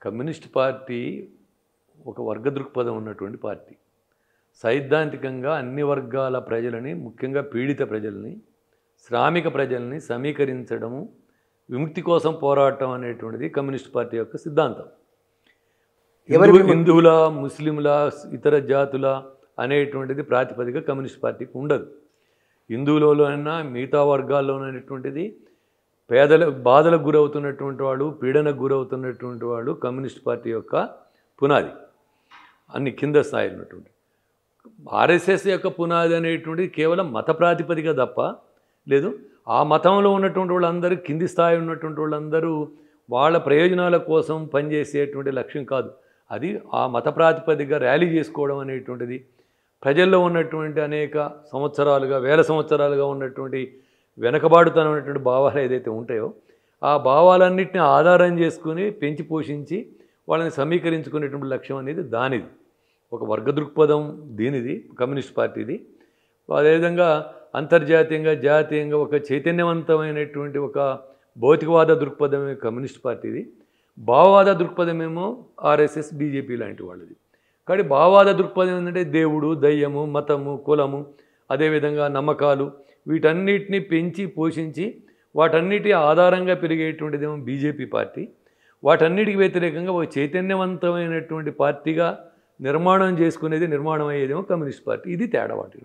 Communist party ఒక వర్గ దృక్పథం ఉన్నటువంటి పార్టీ. సైద్ధాంతికంగా అన్ని వర్గాల ప్రజలని, ముఖ్యంగా పీడిత ప్రజల్ని, శ్రామిక ప్రజల్ని సమీకరించడము, విముక్తి కోసం పోరాటం అనేటువంటిది కమ్యూనిస్ట్ పార్టీ యొక్క సిద్ధాంతం. హిందువుల, ముస్లింల, ఇతర జాతుల అనేటువంటిది ప్రాతిపదిక కమ్యూనిస్ట్ పార్టీకి ఉండదు. హిందువులలోనైనా మిగతా వర్గాల్లోనైనటువంటిది బాధలకు గురవుతున్నటువంటి వాళ్ళు, పీడనకు గురవుతున్నటువంటి వాళ్ళు కమ్యూనిస్ట్ పార్టీ యొక్క పునాది. అన్ని కింద స్థాయిలో ఉన్నటువంటి ఆర్ఎస్ఎస్ యొక్క పునాది అనేటువంటిది కేవలం మత ప్రాతిపదిక తప్ప లేదు. ఆ మతంలో ఉన్నటువంటి వాళ్ళందరూ, కింది స్థాయి ఉన్నటువంటి వాళ్ళందరూ వాళ్ళ ప్రయోజనాల కోసం పనిచేసేటువంటి లక్ష్యం కాదు. అది ఆ మత ప్రాతిపదిక ర్యాలీ చేసుకోవడం అనేటువంటిది ప్రజల్లో ఉన్నటువంటి అనేక సంవత్సరాలుగా, వేల సంవత్సరాలుగా ఉన్నటువంటి వెనకబాటుతనం అనేటువంటి భావాలు ఏదైతే ఉంటాయో ఆ భావాలన్నింటినీ ఆధారం చేసుకుని పెంచి పోషించి వాళ్ళని సమీకరించుకునేటువంటి లక్ష్యం అనేది దానిది. ఒక వర్గ దృక్పథం దీనిది, కమ్యూనిస్ట్ పార్టీది. అదేవిధంగా అంతర్జాతీయంగా, జాతీయంగా ఒక చైతన్యవంతమైనటువంటి ఒక భౌతికవాద దృక్పథమే కమ్యూనిస్ట్ పార్టీది. భావవాద దృక్పథమేమో ఆర్ఎస్ఎస్, బీజేపీ లాంటి వాళ్ళది. కాబట్టి భావవాద దృక్పథం ఏంటంటే దేవుడు, దయ్యము, మతము, కులము, అదేవిధంగా నమ్మకాలు, వీటన్నిటిని పెంచి పోషించి వాటన్నిటి ఆధారంగా పెరిగేటువంటిదేమో బీజేపీ పార్టీ. వాటన్నిటికి వ్యతిరేకంగా ఒక చైతన్యవంతమైనటువంటి పార్టీగా నిర్మాణం చేసుకునేది, నిర్మాణం అయ్యేదేమో కమ్యూనిస్ట్ పార్టీ. ఇది తేడా వాటి.